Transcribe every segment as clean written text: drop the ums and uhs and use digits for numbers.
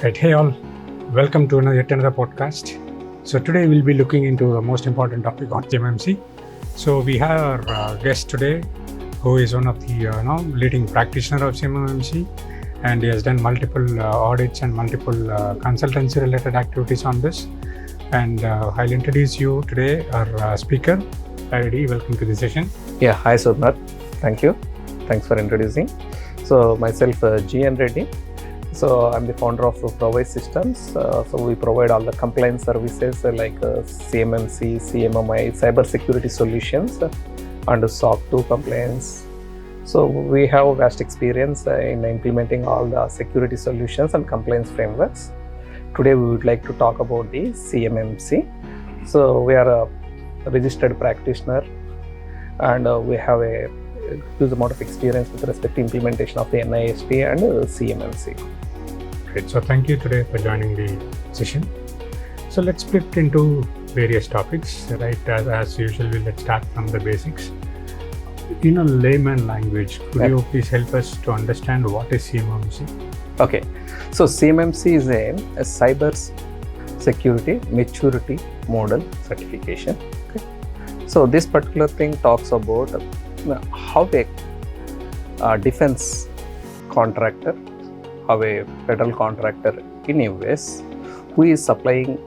Right, hey all, welcome to yet another podcast. So today we'll be looking into the most important topic on CMMC. So we have our guest today, who is one of the leading practitioner of CMMC, and he has done multiple audits and multiple consultancy related activities on this. And I'll introduce you today our speaker, Reddy. Welcome to the session. Yeah, hi Sudhar. Thank you. Thanks for introducing. So myself, Reddy. So I'm the founder of Provide Systems. So we provide all the compliance services like CMMC, CMMI, cyber security solutions, and SOC 2 compliance. So we have vast experience in implementing all the security solutions and compliance frameworks. Today we would like to talk about the CMMC. So we are a registered practitioner, and we have a huge amount of experience with respect to implementation of the NIST and CMMC. Great. So thank you today for joining the session. So let's split into various topics, right? As usual, let's start from the basics. In a layman language, could you please help us to understand what is CMMC? Okay. So CMMC is a cyber security maturity model certification. Okay. So this particular thing talks about how a defense contractor, how a federal contractor in US who is supplying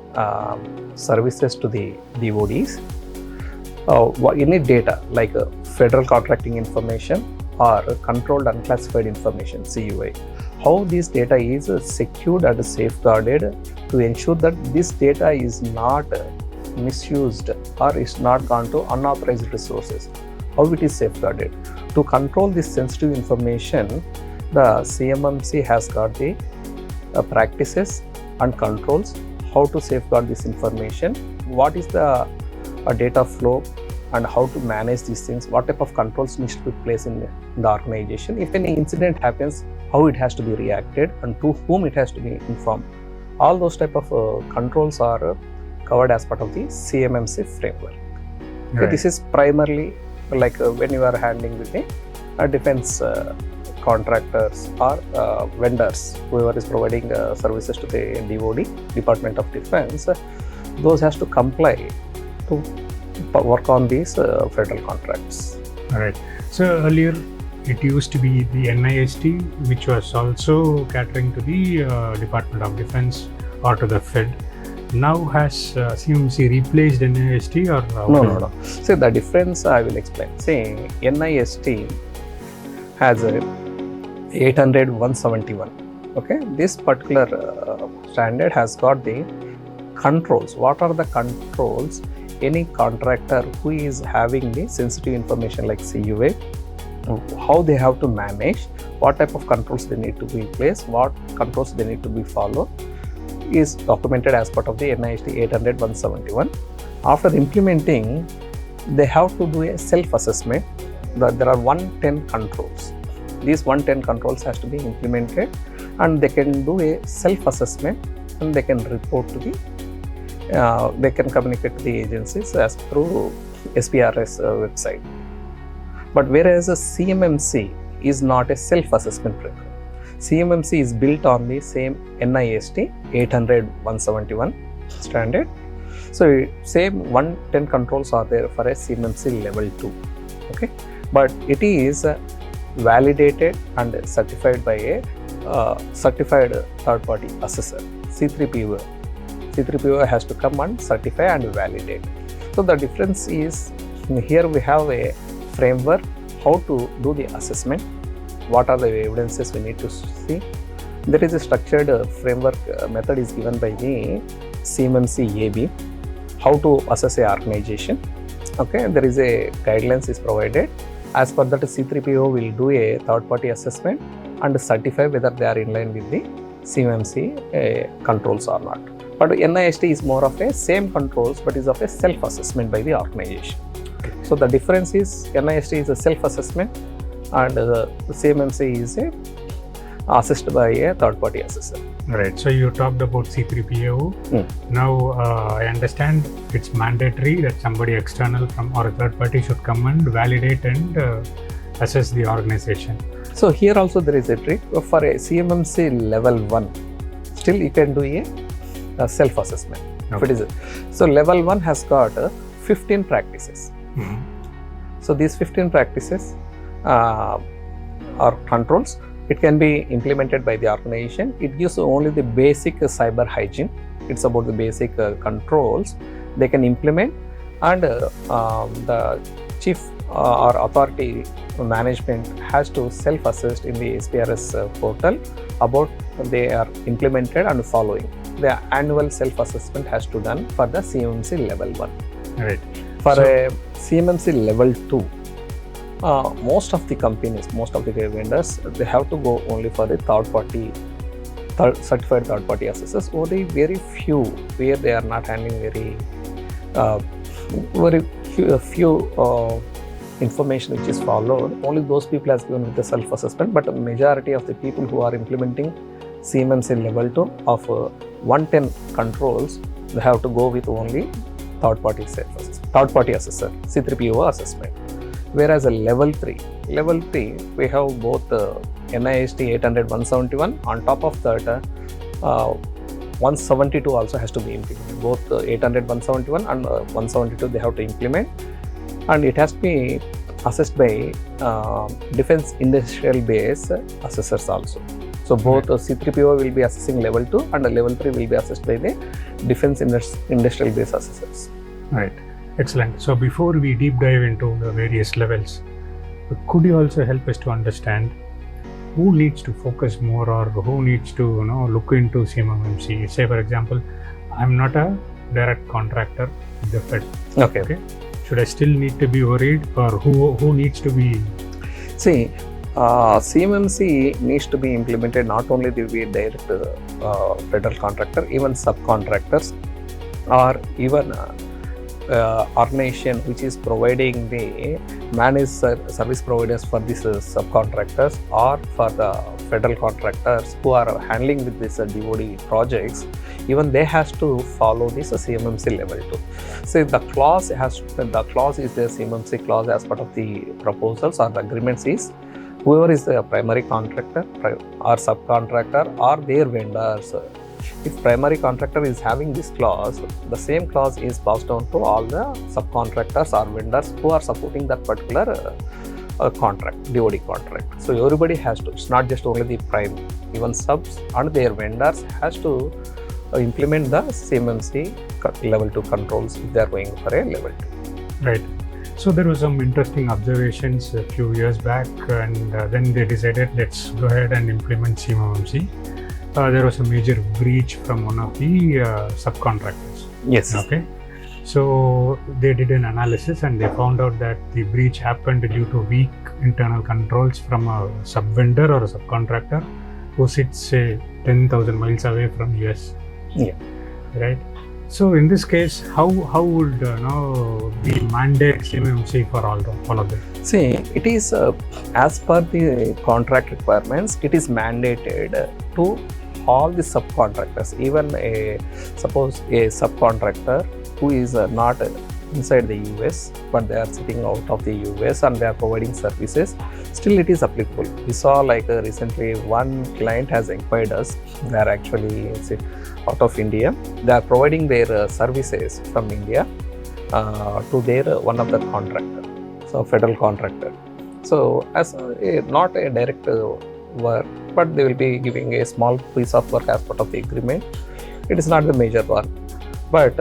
services to the DODs, any data like federal contracting information or controlled unclassified information, CUI, how this data is secured and safeguarded to ensure that this data is not misused or is not gone to unauthorized resources, how it is safeguarded. To control this sensitive information, the CMMC has got the practices and controls how to safeguard this information, what is the data flow and how to manage these things, what type of controls needs to be placed in the organization. If any incident happens, how it has to be reacted and to whom it has to be informed. All those type of controls are covered as part of the CMMC framework. Right. So this is primarily like when you are handling with the defense contractors or vendors, whoever is providing services to the DOD, Department of Defense, those has to comply to work on these federal contracts. All right. So earlier it used to be the NIST, which was also catering to the Department of Defense or to the Fed. Now has CMMC replaced NIST or? No. See, the difference I will explain. See, NIST has a 800-171. Okay, this particular standard has got the controls. What are the controls? Any contractor who is having the sensitive information like CUA, how they have to manage, what type of controls they need to be in place, what controls they need to be followed, is documented as part of the NIST 800-171. After implementing, they have to do a self-assessment. There are 110 controls. These 110 controls has to be implemented, and they can do a self-assessment and they can report to the, they can communicate to the agencies as through SPRS website. But whereas a CMMC is not a self-assessment program. CMMC is built on the same NIST 800-171 standard. So same 110 controls are there for a CMMC level 2. Okay, but it is validated and certified by a certified third-party assessor, C3PO. C3PO has to come and certify and validate. So the difference is here we have a framework how to do the assessment, what are the evidences we need to see. There is a structured framework method is given by the CMMC AB, how to assess a organization. Okay, there is a guidelines is provided. As per that, C3PO will do a third-party assessment and certify whether they are in line with the CMMC controls or not. But NIST is more of a same controls, but is of a self-assessment by the organization. Okay. So the difference is NIST is a self-assessment and the CMMC is a assessed by a third-party assessor. Right. So you talked about C3PO. Now I understand it's mandatory that somebody external from or a third party should come and validate and assess the organization. So here also there is a trick for a CMMC level 1 still you can do a self-assessment. If it Okay. is so, level 1 has got 15 practices. Mhm. So these 15 practices are controls. It can be implemented by the organization. It gives only the basic cyber hygiene. It's about the basic controls they can implement, and the chief or authority management has to self-assess in the SPRS portal about they are implemented and following. The annual self-assessment has to done for the CMMC level 1. Right. For So- a CMMC level 2, most of the companies, most of the vendors, they have to go only for the certified third-party assessors. Only very few where they are not handling very few information which is followed. Only those people has given with the self-assessment. But a majority of the people who are implementing CMMC level 2 of 110 controls, they have to go with only third-party assessor, C3PO assessment. Whereas a level 3, we have both NIST 800-171. On top of that, 172 also has to be implemented. Both 800-171 and 172 they have to implement, and it has to be assessed by defense industrial base assessors also. So both C3PO will be assessing level 2 and level 3 will be assessed by the defense industrial base assessors. Right. Excellent. So before we deep dive into the various levels, could you also help us to understand who needs to focus more, or who needs to look into CMMC? Say for example, I'm not a direct contractor with the Fed. Okay. Should I still need to be worried, or who needs to be? See, CMMC needs to be implemented not only the direct federal contractor, even subcontractors, or even organization which is providing the managed service providers for these subcontractors, or for the federal contractors who are handling with these DoD projects. Even they has to follow this CMMC level 2. So the clause is the CMMC clause as part of the proposals or the agreements is whoever is the primary contractor or subcontractor or their vendors. If primary contractor is having this clause, the same clause is passed down to all the subcontractors or vendors who are supporting that particular contract, DoD contract. So everybody has to, it's not just only the prime, even subs and their vendors has to implement the CMMC level 2 controls if they are going for a level 2. Right. So there was some interesting observations a few years back, and then they decided let's go ahead and implement CMMC. There was a major breach from one of the subcontractors. Yes. Okay. So they did an analysis and they found out that the breach happened due to weak internal controls from a sub-vendor or a subcontractor who sits, say, 10,000 miles away from US. Yeah. Right. So in this case, how would we mandate CMMC for all of them? See, it is as per the contract requirements, it is mandated to all the subcontractors. Even suppose a subcontractor who is not inside the US, but they are sitting out of the US and they are providing services, still it is applicable. We saw recently one client has inquired us. They are actually out of India. They are providing their services from India to their one of the contractor, so federal contractor. So as not a direct work, but they will be giving a small piece of work as part of the agreement. It is not the major one, but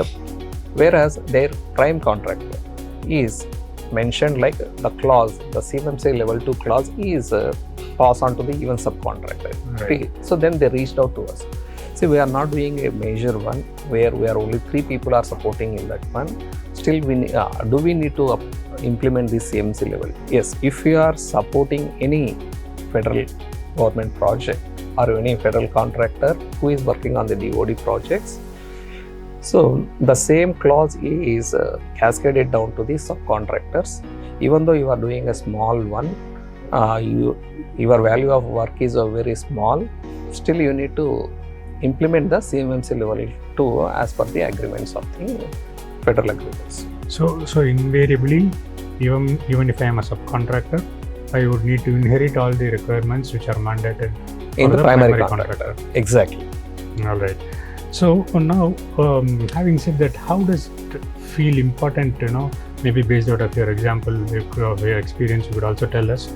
whereas their prime contractor is mentioned the clause, the CMMC level 2 clause is passed on to the even subcontractor. Right. So then they reached out to us. See, we are not doing a major one where we are only 3 people are supporting in that one. Still, do we need to implement this CMMC level? Yes, if you are supporting any federal government project or any federal contractor who is working on the DoD projects, so the same clause is cascaded down to the subcontractors. Even though you are doing a small one, your value of work is very small, still you need to implement the CMMC level 2 as per the agreements of the federal agreements. So invariably, even if I am a subcontractor, I would need to inherit all the requirements which are mandated In for the primary contractor. Exactly. All right. So now, having said that, how does it feel important? Maybe based out of your example, if your experience, you could also tell us.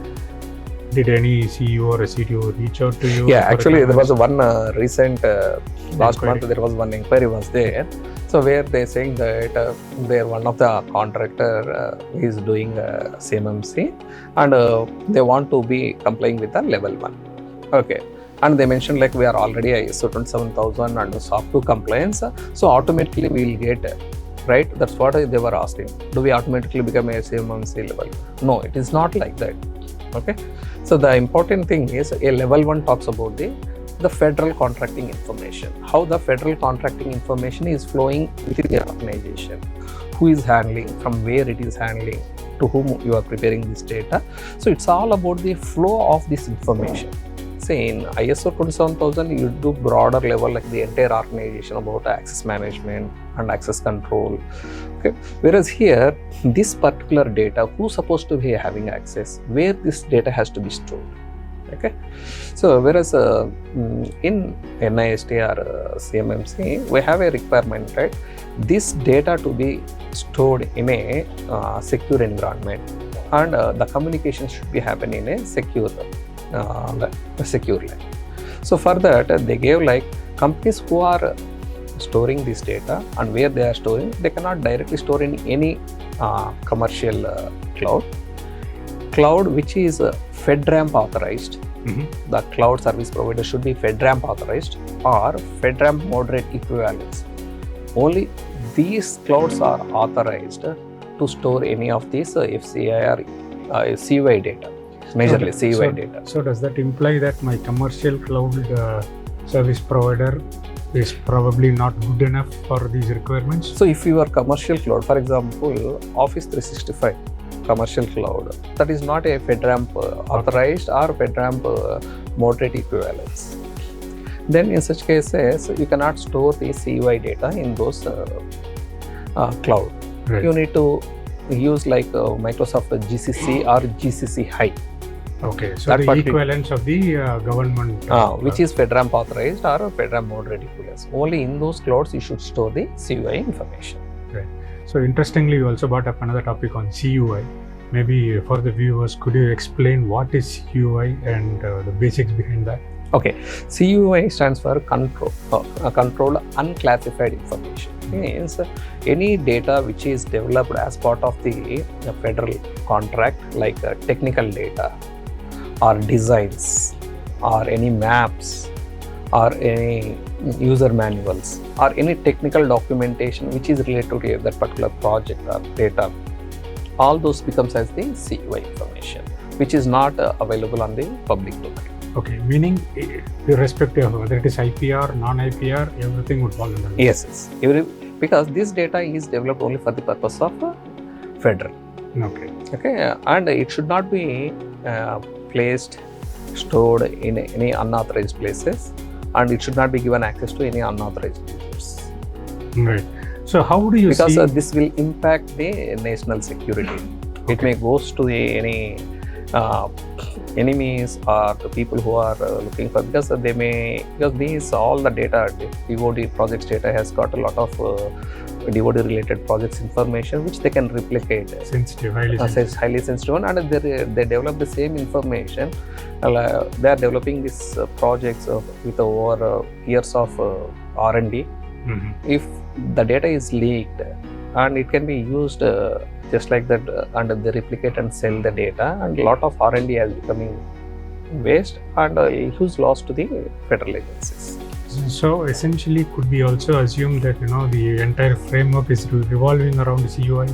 Did any CEO or a CTO reach out to you? Yeah, for a actually there was conversation? one recent last Inquiry. month there was one inquiry was there. So where they saying that they're one of the contractor is doing CMMC and they want to be complying with the level 1. Okay. And they mentioned like we are already ISO 27000 and SOC 2 compliance. So automatically we will get, right? That's what they were asking. Do we automatically become a CMMC level? No, it is not like that. Okay. So the important thing is a level 1 talks about the federal contracting information. How the federal contracting information is flowing within the organization. Who is handling, from where it is handling, to whom you are preparing this data. So it's all about the flow of this information. Say in ISO 27000, you do broader level like the entire organization about access management and access control. Okay. Whereas here, this particular data, who's supposed to be having access, where this data has to be stored. Okay. So whereas in NIST or CMMC, we have a requirement, right? This data to be stored in a secure environment, and the communication should be happening in a secure line. So for that, they gave like companies who are storing this data and where they are storing, they cannot directly store in any commercial cloud which is FedRAMP authorized. Mm-hmm. The cloud service provider should be FedRAMP authorized or FedRAMP moderate equivalents. Only these clouds are authorized to store any of these FCI or CUI data. Majorly CUI data. So does that imply that my commercial cloud service provider is probably not good enough for these requirements? So if your commercial cloud, for example, Office 365 commercial cloud, that is not a FedRAMP authorized or FedRAMP moderate equivalence, then in such cases you cannot store the CUI data in those cloud. Right. You need to use like Microsoft GCC or GCC High. Okay, so that the equivalence of the government which is FedRAMP authorized or FedRAMP moderate equivalence. Only in those clouds you should store the CUI information. Right. So interestingly, you also brought up another topic on CUI. Maybe for the viewers, could you explain what is CUI and the basics behind that? Okay, CUI stands for controlled unclassified information. Means any data which is developed as part of the federal contract, like technical data or designs or any maps or any user manuals or any technical documentation which is related to that particular project or data, all those becomes as the CUI information, which is not available on the public domain. Okay, meaning irrespective of whether it is IPR, non-IPR, everything would fall under that. Yes. Because this data is developed only for the purpose of federal. Okay, and it should not be placed, stored in any unauthorized places, and it should not be given access to any unauthorized users. Right. So how do you because see... this will impact the national security. Okay. It may goes to any enemies or the people who are looking for, because these all the data, the DoD projects data has got a lot of DoD related projects information which they can replicate. Sensitive, highly sensitive one, and they develop the same information. They are developing these projects with over years of R&D. Mm-hmm. If the data is leaked and it can be used just like that, and they replicate and sell the data, and a lot of R&D is becoming waste and a huge loss to the federal agencies. So essentially, could we also assume that the entire framework is revolving around CUI?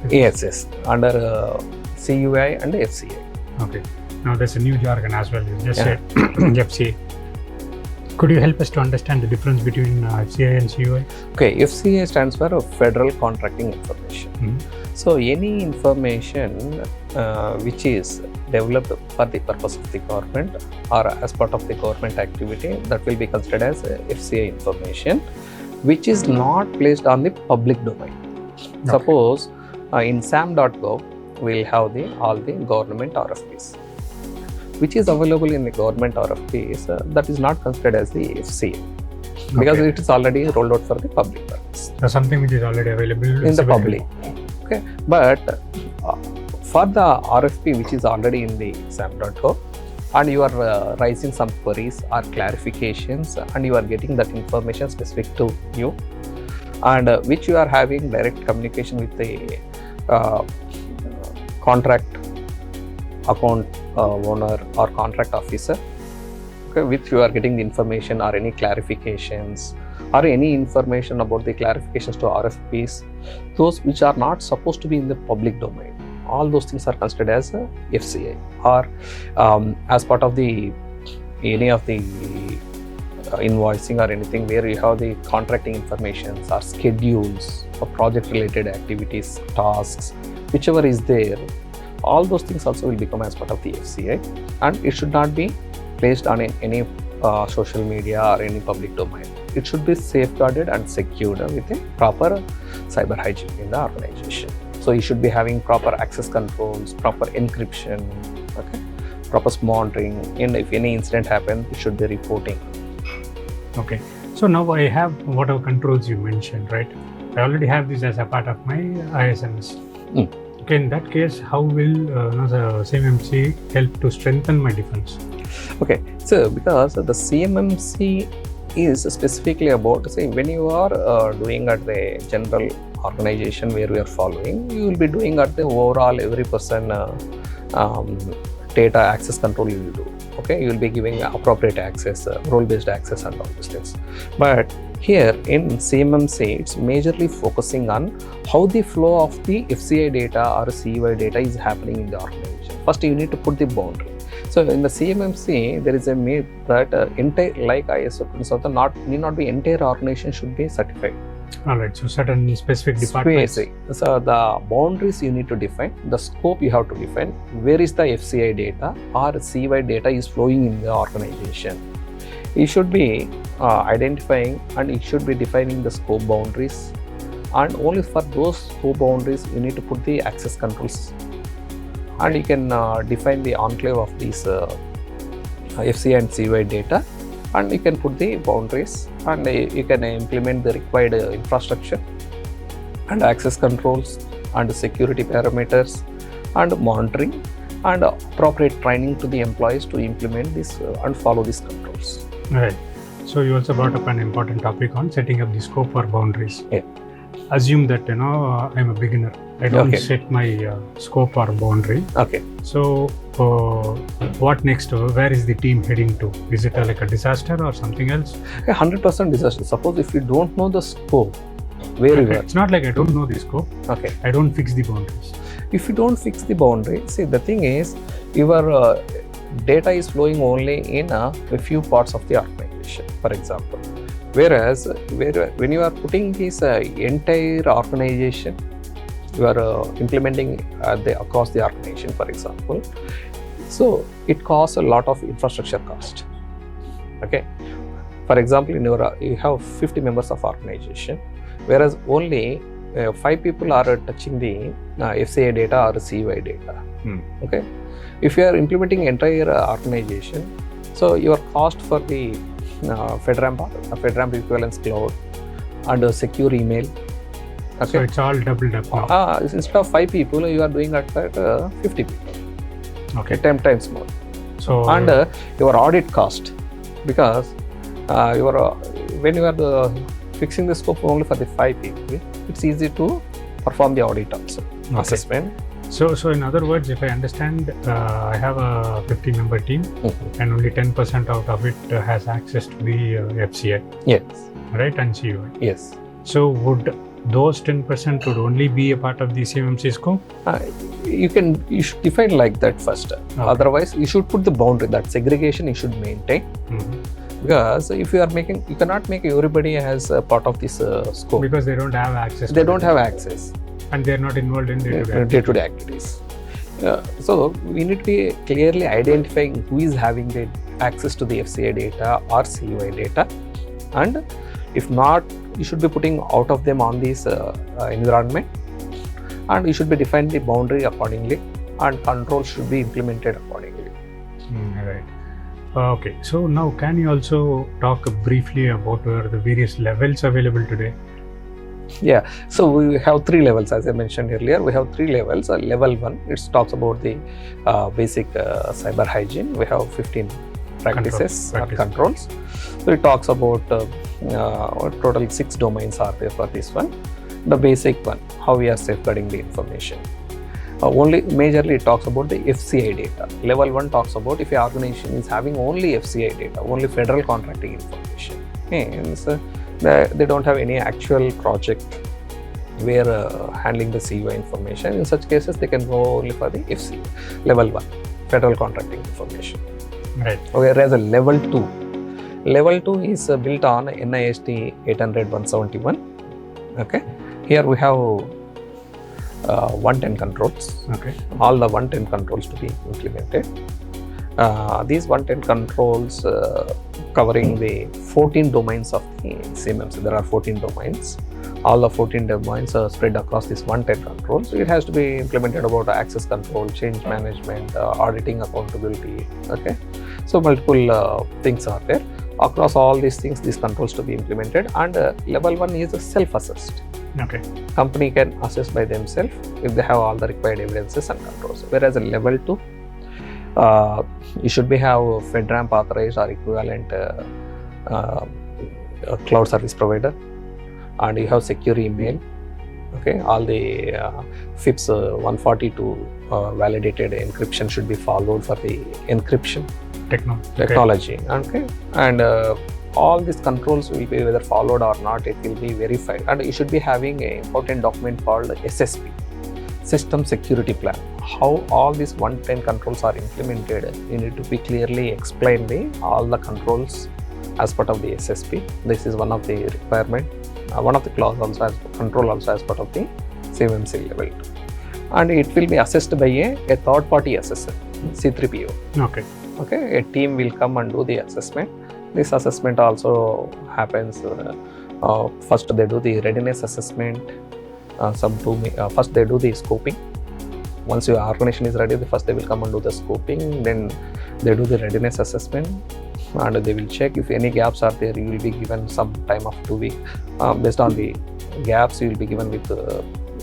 Yes, under CUI and FCA. Okay. Now there's a new jargon as well. You just said FCA. Could you help us to understand the difference between FCA and CUI? Okay, FCA stands for Federal Contracting Information. Mm-hmm. So any information which is developed for the purpose of the government or as part of the government activity, that will be considered as FCA information, which is not placed on the public domain. Okay. Suppose in sam.gov, we'll have all the government RFPs, which is available in the government RFPs, that is not considered as the FCA. because Okay. it is already rolled out for the public purpose So something which is already available in the is public. Okay, but for the RFP which is already in the exam.go and you are raising some queries or clarifications and you are getting that information specific to you and which you are having direct communication with the contract account owner or contract officer, okay, which you are getting the information or any clarifications or any information about the clarifications to RFPs, those which are not supposed to be in the public domain. All those things are considered as a FCI or as part of the any of the invoicing or anything where you have the contracting information or schedules or project related activities, tasks, whichever is there, all those things also will become as part of the FCI and it should not be placed on any social media or any public domain. It should be safeguarded and secured with a proper cyber hygiene in the organization. So you should be having proper access controls, proper encryption, okay, proper monitoring, and if any incident happens, it should be reporting. Okay. So now I have whatever controls you mentioned, right? I already have this as a part of my ISMS. Okay, in that case, how will the CMMC help to strengthen my defense? Okay, so because the CMMC is specifically about, say, when you are doing at the general organization where we are following, you will be doing at the overall every person data access control you will do. Okay, you will be giving appropriate access, role-based access and all these things. But here in CMMC, it's majorly focusing on how the flow of the FCI data or CUI data is happening in the organization. First, you need to put the boundary. So in the CMMC, there is a myth that entire, like ISO 27000, need not be entire organization should be certified. All right. So certain specific departments. Specific. So the boundaries you need to define, the scope you have to define, where is the FCI data or CUI data is flowing in the organization. You should be identifying and you should be defining the scope boundaries, and only for those scope boundaries you need to put the access controls, and you can define the enclave of these FCI and CUI data, and you can put the boundaries and you can implement the required infrastructure and access controls and security parameters and monitoring and appropriate training to the employees to implement this and follow these controls. Right. So you also brought up an important topic on setting up the scope for boundaries. Yeah. Assume that I'm a beginner. I don't Okay. set my scope or boundary. Okay. So what next? Where is the team heading to? Is it like a disaster or something else? 100% disaster. Suppose if you don't know the scope, where you are. It's not like I don't know the scope. Okay. I don't fix the boundaries. If you don't fix the boundary, see, the thing is your data is flowing only in a few parts of the organization, for example. Whereas when you are putting this entire organization, you are implementing across the organization, for example, so it costs a lot of infrastructure cost. Okay, for example, in your you have 50 members of organization, whereas only 5 people are touching the FCI data or CUI data. Okay, if you are implementing entire organization, so your cost for the FedRAMP equivalence cloud and secure email. Okay. So it's all doubled up now. Instead of 5 people, you are doing at 50 people. Okay. 10 times more. So And your audit cost, because when you are fixing the scope only for the 5 people, it's easy to perform the audit also, assessment. So in other words, if I understand, I have a 50-member team, and only 10% out of it has access to the FCI. Yes. Right, and CUI. Yes. So would those 10% would only be a part of the CMMC scope? You should define like that first. Okay. Otherwise, you should put the boundary, that segregation you should maintain. Because if you are making, you cannot make everybody as a part of this scope. Because they don't have access. They don't have access. And they are not involved in day-to-day activities. So we need to be clearly identifying who is having the access to the FCI data or CUI data, and if not, you should be putting out of them on this environment, and you should be defining the boundary accordingly, and control should be implemented accordingly. Right. Okay, so now can you also talk briefly about the various levels available today? Yeah, so we have 3 levels, as I mentioned earlier. We have 3 levels. Level 1, it talks about the basic cyber hygiene. We have 15 practices or controls. So it talks about total 6 domains are there for this one. The basic one, how we are safeguarding the information. Only majorly it talks about the FCI data. Level 1 talks about if your organization is having only FCI data, only federal contracting information. And so they don't have any actual project where handling the CUI information. In such cases, they can go only for the FCI. Level 1, federal contracting information. Right. Okay, whereas a level 2. Level 2 is built on NIST 800-171. Okay. Here we have 110 controls. Okay. All the 110 controls to be implemented. These 110 controls covering the 14 domains of the CMMC. There are 14 domains. All the 14 domains are spread across these 110 controls. It has to be implemented about access control, change management, auditing, accountability. Okay, so multiple things are there. Across all these things, these controls to be implemented. And level 1 is self-assessed. Okay. Company can assess by themselves if they have all the required evidences and controls. Whereas a level 2, you should be have FedRAMP authorized or equivalent cloud service provider, and you have secure email. Okay, all the FIPS 142 validated encryption should be followed for the encryption technology. Okay, and all these controls will be whether followed or not, it will be verified. And you should be having an important document called SSP, System Security Plan. How all these 110 controls are implemented, you need to be clearly explain all the controls as part of the SSP. This is one of the requirement, one of the clause also as control also as part of the CMMC level 2. And it will be assessed by a third party assessor, C3PO. Okay. Okay, a team will come and do the assessment. This assessment also happens, first they do the readiness assessment, first they do the scoping. Once your organization is ready, first they will come and do the scoping, then they do the readiness assessment, and they will check if any gaps are there. You will be given some time of 2 weeks. Based on the gaps, you will be given with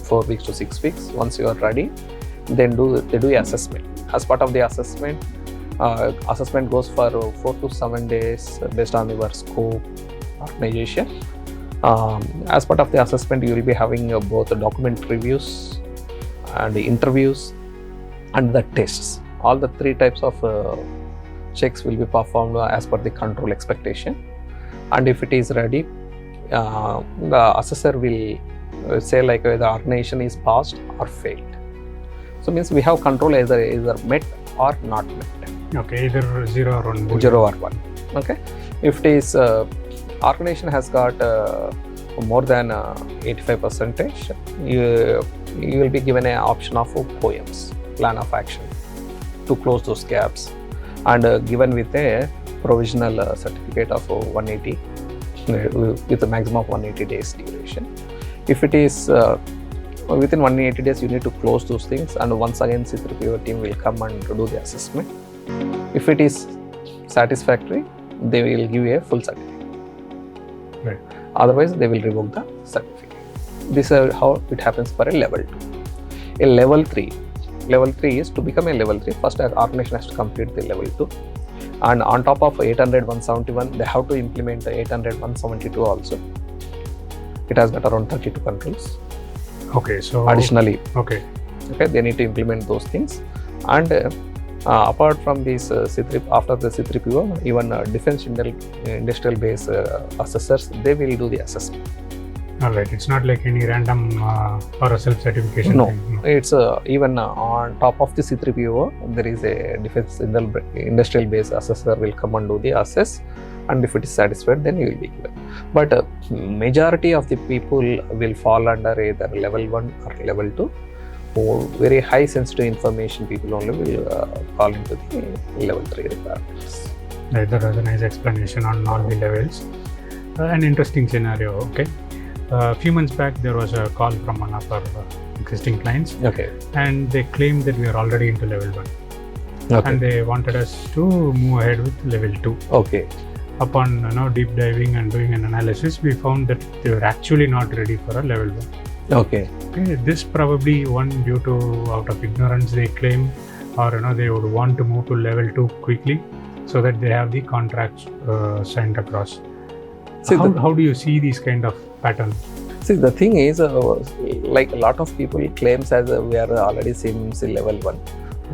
4 weeks to 6 weeks. Once you are ready, then they do assessment. As part of the assessment, assessment goes for 4 to 7 days based on your scope, organization. As part of the assessment, you will be having both the document reviews and the interviews and the tests. All the 3 types of checks will be performed as per the control expectation. And if it is ready, the assessor will say like whether the organization is passed or failed. So means we have control either met or not met. Okay, either 0 or 1. 0 or 1. Okay. If it is organization has got more than 85%, you will be given an option of POEMs, plan of action, to close those gaps, and given with a provisional certificate of 180 with a maximum of 180 days duration. If it is within 180 days, you need to close those things, and once again C3PO team will come and do the assessment. If it is satisfactory, they will give you a full certificate. Right. Otherwise, they will revoke the certificate. This is how it happens for a level 2. A level 3. Level 3 is to become a level 3. First, an organization has to complete the level 2. And on top of 800-171, they have to implement 800-172 also. It has got around 32 controls. Okay, so additionally, okay, they need to implement those things. And apart from this after the C3PO, even defense industrial base assessors, they will do the assessment. Alright, it's not like any random or a self-certification No, thing. No. it's even on top of the C3PO, there is a defense industrial base assessor will come and do the assess, and if it is satisfied, then you will be given. But majority of the people will fall under either level 1 or level 2. For very high sensitive information, people only will fall into the level 3 requirements. Right, that was a nice explanation on all the levels. An interesting scenario, okay. A few months back, there was a call from one of our existing clients, Okay. and they claimed that we are already into level 1. Okay. and they wanted us to move ahead with level 2. Okay. Upon deep diving and doing an analysis, we found that they were actually not ready for a level 1. Okay. Okay, this probably one due to out of ignorance they claim, or they would want to move to level 2 quickly so that they have the contracts signed across. See, how do you see these kind of patterns? See, the thing is, like a lot of people claims as we are already CMMC level 1.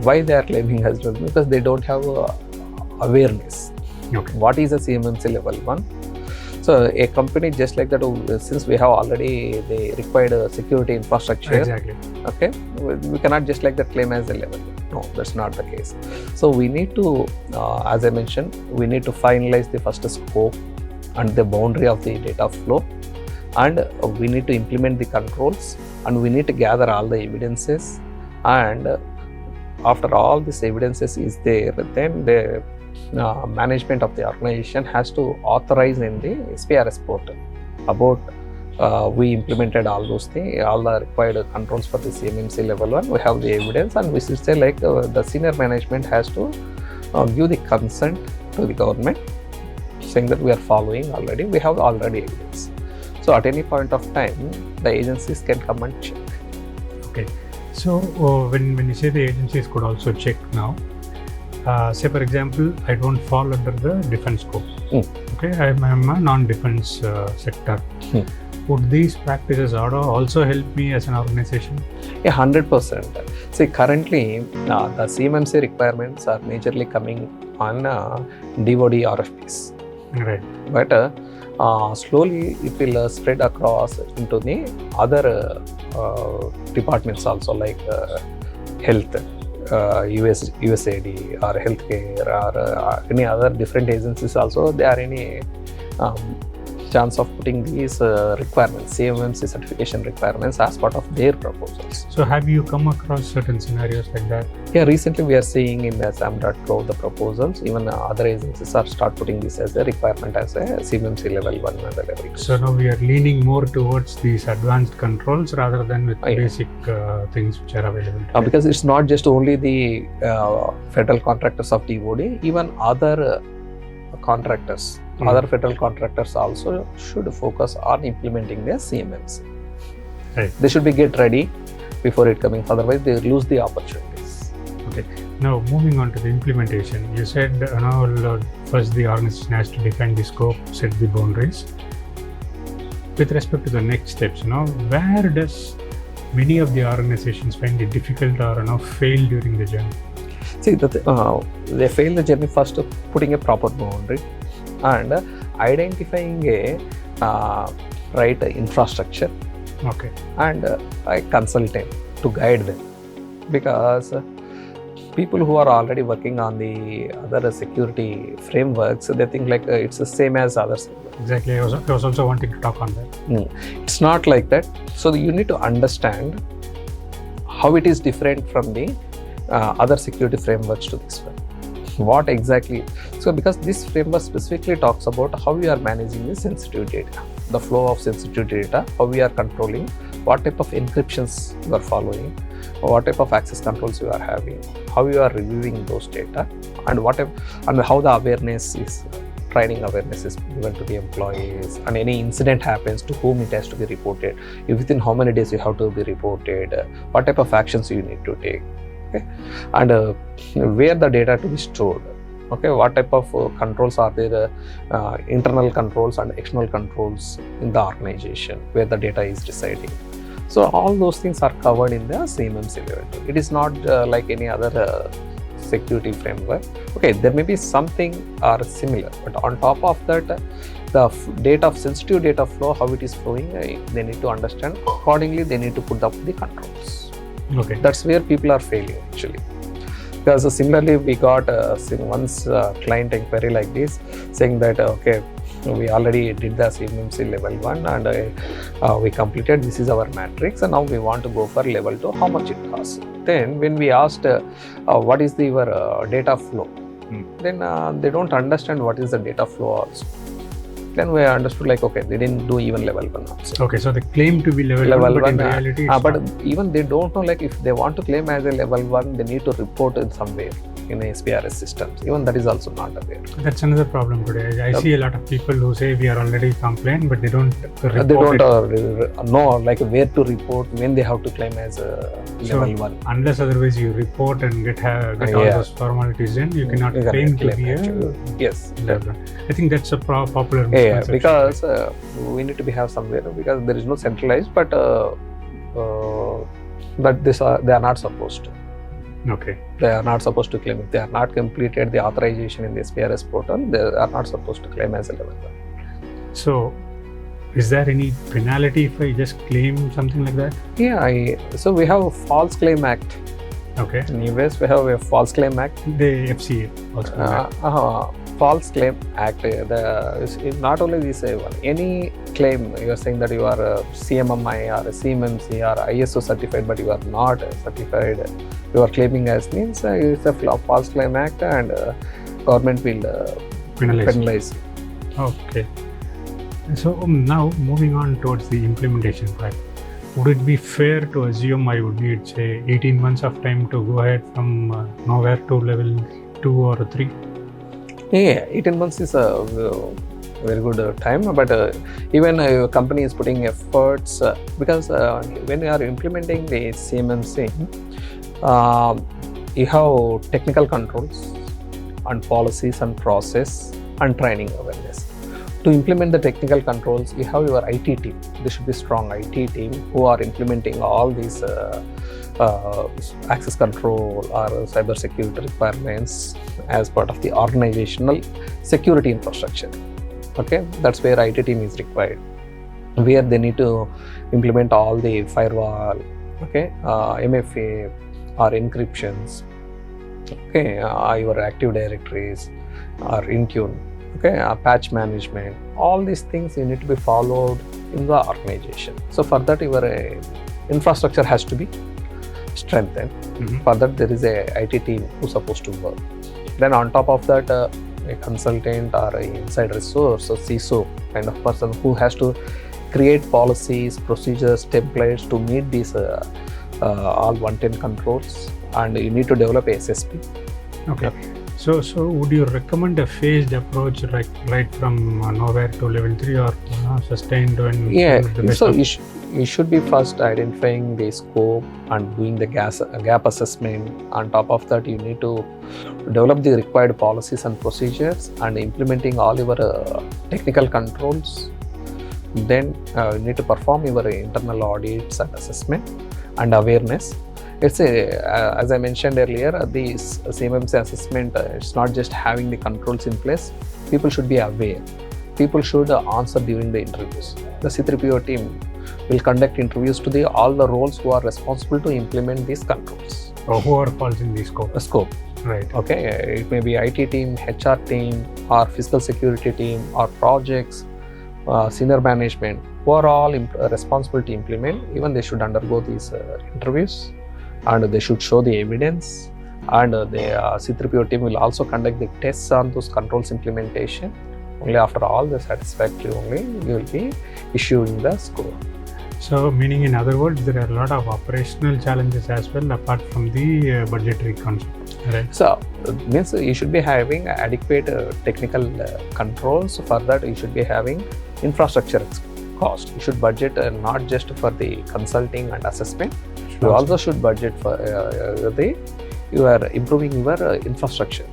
Why they are claiming as well? Because they don't have awareness. Okay. What is a CMMC level 1? So a company just like that, since we have already the required security infrastructure. Exactly. Okay, we cannot just like that claim as a level. No, that's not the case. So we need to, as I mentioned, we need to finalize the first scope and the boundary of the data flow, and we need to implement the controls, and we need to gather all the evidences, and after all this evidences is there, then the management of the organization has to authorize in the SPRS portal about we implemented all those things, all the required controls for the CMMC level 1. We have the evidence, and we should say like the senior management has to give the consent to the government, saying that we are following already, we have already evidence. So at any point of time, the agencies can come and check. Okay. So when you say the agencies could also check now, say for example, I don't fall under the defense scope. Okay, I'm a non-defense sector. Would these practices also help me as an organization? Yeah, 100%. See, currently the CMMC requirements are majorly coming on DoD RFPs. Right. But slowly it will spread across into the other departments also, like health, USAID or healthcare, or any other different agencies also. There are any chance of putting these requirements, CMMC certification requirements, as part of their proposals. So have you come across certain scenarios like that? Yeah, recently we are seeing in the SAM.gov the proposals, even other agencies are start putting this as a requirement as a CMMC level 1 and the level 2. So now we are leaning more towards these advanced controls rather than with basic things which are available today. Because it's not just only the federal contractors of DoD, even other contractors, other federal contractors also should focus on implementing their CMMC. Right. They should be get ready before it coming, otherwise they lose the opportunities. Okay. Now moving on to the implementation, you said first the organization has to define the scope, set the boundaries. With respect to the next steps, where does many of the organizations find it difficult or fail during the journey? See, they fail the journey first putting a proper boundary and identifying a right infrastructure. Okay. And a consultant to guide them, because people who are already working on the other security frameworks, they think like it's the same as others. Exactly. I was also wanting to talk on that. It's not like that. So you need to understand how it is different from the other security frameworks to this one. What exactly? So because this framework specifically talks about how we are managing the sensitive data, the flow of sensitive data, how we are controlling, what type of encryptions you are following, what type of access controls you are having, how you are reviewing those data, and how the awareness is, training awareness is given to the employees, and any incident happens, to whom it has to be reported, within how many days you have to be reported, what type of actions you need to take. Okay, and where the data to be stored. Okay, what type of controls are there, internal controls and external controls in the organization where the data is residing. So all those things are covered in the CMMC level 2. It is not like any other security framework. Okay, there may be something or similar, but on top of that, the data, sensitive data flow, how it is flowing, they need to understand. Accordingly, they need to put up the controls. Okay. That's where people are failing actually. Because similarly, we got once client inquiry like this, saying that okay, we already did the CMMC level 1 and we completed, this is our matrix, and now we want to go for level 2, how much it costs. Then when we asked what is your data flow, then they don't understand what is the data flow also. Then we understood like, okay, they didn't do even level 1 also. Okay, so they claim to be level 1, but in reality but even they don't know, like if they want to claim as a level 1, they need to report in some way. in SPRS systems. Even that is also not aware. That's another problem today. I see a lot of people who say we are already compliant, but they don't report They don't it. know like where to report, when they have to claim as a level 1. Unless otherwise you report and get all those formalities in, you cannot claim to be a yes. level 1. I think that's a popular Yeah, misconception. because we need to be have somewhere, because there is no centralized, but they are not supposed to. Okay. They are not supposed to claim. If they are not completed the authorization in the SPRS portal, they are not supposed to claim as a level 1. So, is there any penalty if I just claim something like that? Yeah, so we have a False Claim Act. Okay. In US, we have a False Claim Act. The FCA also. False Claim Act. Not only this one. Any claim you are saying that you are a CMMI or a CMMC or ISO certified, but you are not certified, you are claiming as means it's a False Claim Act, and government will penalize. Okay. So now moving on towards the implementation part. Would it be fair to assume I would need, say, 18 months of time to go ahead from nowhere to level 2 or 3? Yeah, 18 months is a very good time, but even a company is putting efforts because when you are implementing the CMMC, you have technical controls and policies and process and training awareness. To implement the technical controls, you have your IT team. There should be strong IT team who are implementing all these access control or cyber security requirements as part of the organizational security infrastructure. Okay, that's where IT team is required, where they need to implement all the firewall, okay, MFA or encryptions, okay, your Active Directories or Intune, okay, patch management. All these things you need to be followed in the organization. So for that, your infrastructure has to be strengthened. For that, there is a IT team who's supposed to work. Then on top of that, a consultant or an inside resource, a CISO kind of person who has to create policies, procedures, templates to meet these all 110 controls, and you need to develop a SSP. Okay. So would you recommend a phased approach, right from nowhere to level 3, or sustained when? Yeah. So you should be first identifying the scope and doing the gap assessment. On top of that, you need to develop the required policies and procedures and implementing all your technical controls. Then you need to perform your internal audits and assessment and awareness. It's as I mentioned earlier, this CMMC assessment, it's not just having the controls in place. People should be aware. People should answer during the interviews. The C3PO team will conduct interviews to all the roles who are responsible to implement these controls. Or whoever falls in the scope. Right. Okay. It may be IT team, HR team, or physical security team, or projects, senior management, who are all responsible to implement. Even they should undergo these interviews, and they should show the evidence, and the C3PO team will also conduct the tests on those controls implementation. Only after all the satisfactory, only you will be issuing the score. So, meaning in other words, there are a lot of operational challenges as well, apart from the budgetary concept, right? So, means you should be having adequate technical controls. For that, you should be having infrastructure cost. You should budget not just for the consulting and assessment. You also should budget for you are improving your infrastructure.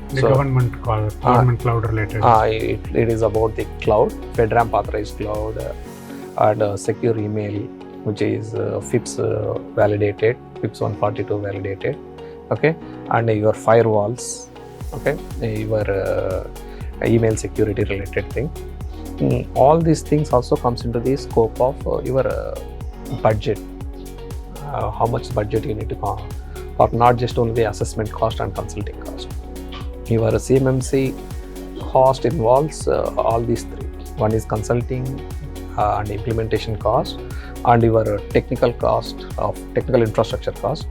The government cloud related. It is about the cloud, FedRAMP authorized cloud, and secure email, which is FIPS validated, FIPS 142 validated, okay, and your firewalls, okay, your email security related thing. All these things also comes into the scope of your budget. How much budget you need to or not just only the assessment cost and consulting cost. Your CMMC cost involves all these three. One is consulting and implementation cost, and your technical cost of technical infrastructure cost,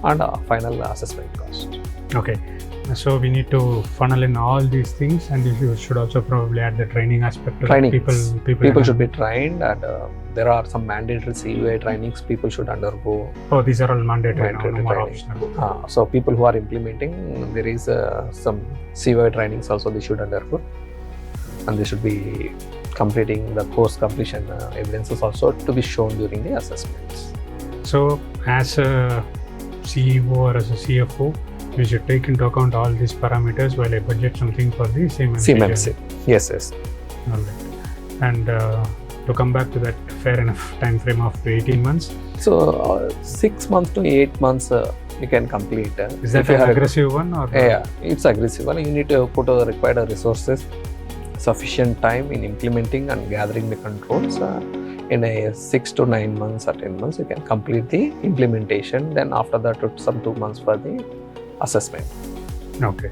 and final assessment cost. Okay. So we need to funnel in all these things, and you should also probably add the training aspect to Training. People should be trained, and there are some mandatory CUA trainings people should undergo. Oh, these are all mandatory, Mandatory no more training. optional. So people who are implementing, there is some CUA trainings also they should undergo, and they should be completing the course completion evidences also to be shown during the assessments. So as a CEO or as a CFO, we should take into account all these parameters while I budget something for the CMMC. Yes. All right. And to come back to that fair enough time frame of 18 months. So 6 months to 8 months you can complete. Is that an aggressive one? Or? Yeah, it's aggressive one. You need to put required resources, sufficient time in implementing and gathering the controls. In a 6 to 9 months or 10 months, you can complete the implementation. Then after that, some 2 months for the assessment. Okay.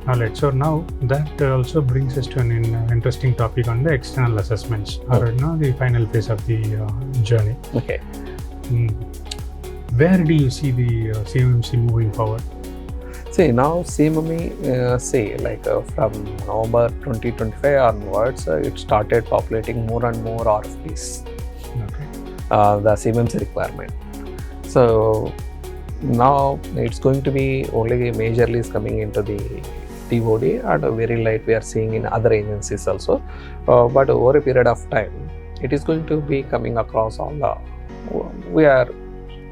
All right. So now that also brings us to an interesting topic on the external assessments, or the final phase of the journey. Okay. Where do you see the CMMC moving forward? See, now CMME, from November 2025 onwards, it started populating more and more RFPs. Okay. The CMMC requirement. So now it's going to be only majorly is coming into the TOD, and very light we are seeing in other agencies also. But over a period of time, it is going to be coming across all the.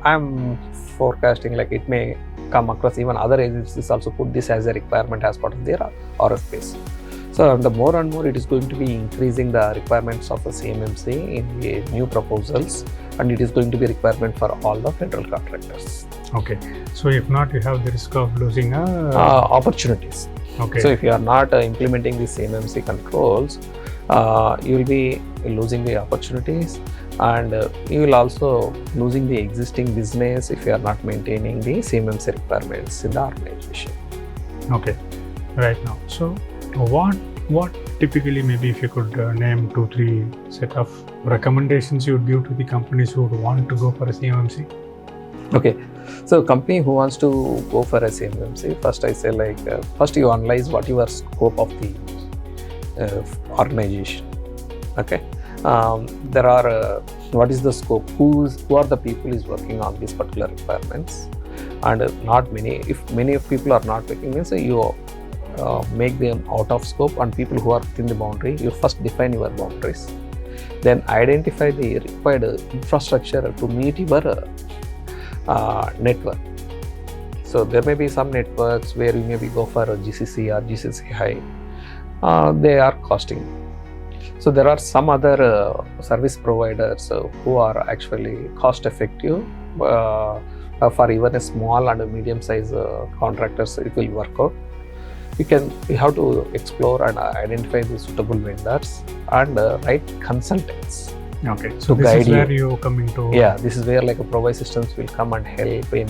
I'm forecasting like it may come across even other agencies also put this as a requirement as part of their RFPs. So the more and more it is going to be increasing the requirements of a CMMC in the new proposals, and it is going to be requirement for all the federal contractors. Okay. So if not, you have the risk of losing opportunities. Okay. So if you are not implementing the CMMC controls, you will be losing the opportunities, and you will also losing the existing business if you are not maintaining the CMMC requirements in the organization. Okay. Right now. So what typically, maybe if you could name 2-3 set of recommendations you would give to the companies who would want to go for a CMMC? Okay, so company who wants to go for a CMMC, first I say first you analyze what your scope of the organization. Okay, there are what is the scope, who are the people is working on these particular requirements, and not many. If many of people are not working, means you make them out of scope, and people who are within the boundary, you first define your boundaries, then identify the required infrastructure to meet your network. So there may be some networks where you maybe go for a GCC or GCC high. They are costing. So there are some other service providers who are actually cost effective for even a small and a medium size contractors. It will work out. We have to explore and identify the suitable vendors and right consultants. Okay, so this is where you come into. Yeah, this is where like a Provide Systems will come and help in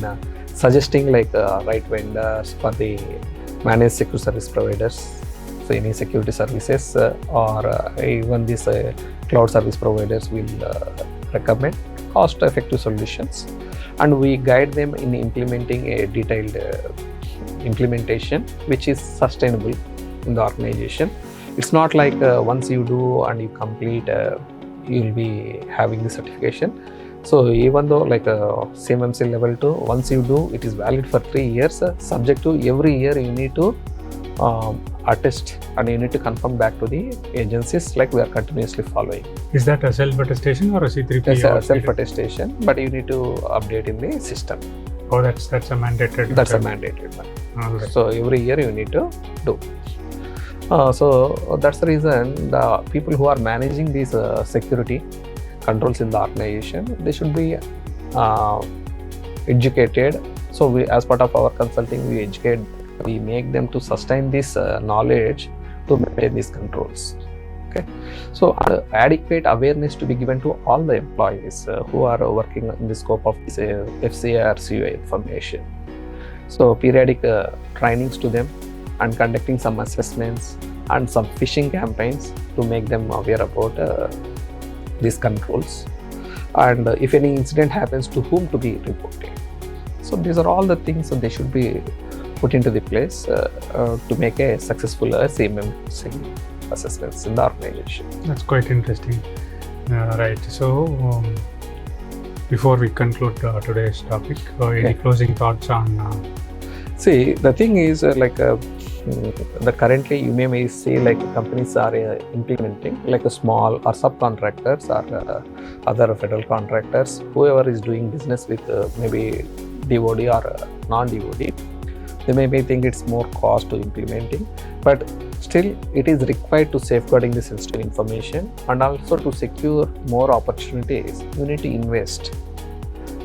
suggesting right vendors for the managed security service providers. So any security services or even these cloud service providers will recommend cost-effective solutions, and we guide them in implementing a detailed implementation which is sustainable in the organization. It's not like once you do and you complete, you will be having the certification. So even though like CMMC level 2, once you do, it is valid for 3 years. Subject to every year you need to attest and you need to confirm back to the agencies, like we are continuously following. Is that a self-attestation or a C3P? It's a self-attestation, but you need to update in the system. Oh, that's a mandated. That's a mandated one. Right. So every year you need to do. So that's the reason the people who are managing these security controls in the organization, they should be educated. So we, as part of our consulting, we educate, we make them to sustain this knowledge to maintain these controls. Okay, so adequate awareness to be given to all the employees who are working in the scope of this FCA or CUA information. So periodic trainings to them, and conducting some assessments and some phishing campaigns to make them aware about these controls, and if any incident happens, to whom to be reported. So these are all the things that they should be put into the place to make a successful CMMC assessments in the organization. That's quite interesting. Right. So, before we conclude today's topic, any closing thoughts on? See, the thing is the currently you may see like companies are implementing like a small or subcontractors or other federal contractors, whoever is doing business with maybe DoD or non-DoD, they may think it's more cost to implementing, but still it is required to safeguarding the sensitive information, and also to secure more opportunities you need to invest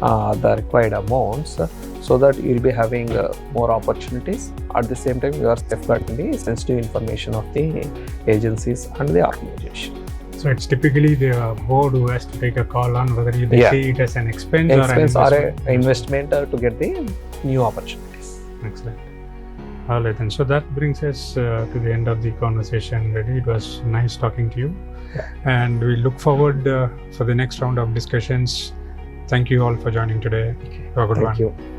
the required amounts, so that you will be having more opportunities. At the same time, you are safeguarding the sensitive information of the agencies and the organization. So it's typically the board who has to take a call on whether they see it as an expense or an investment to get the new opportunities. Excellent. All right, then. So that brings us to the end of the conversation, Reddy. It was nice talking to you, and we look forward for the next round of discussions. Thank you all for joining today. Have a good one. Thank you.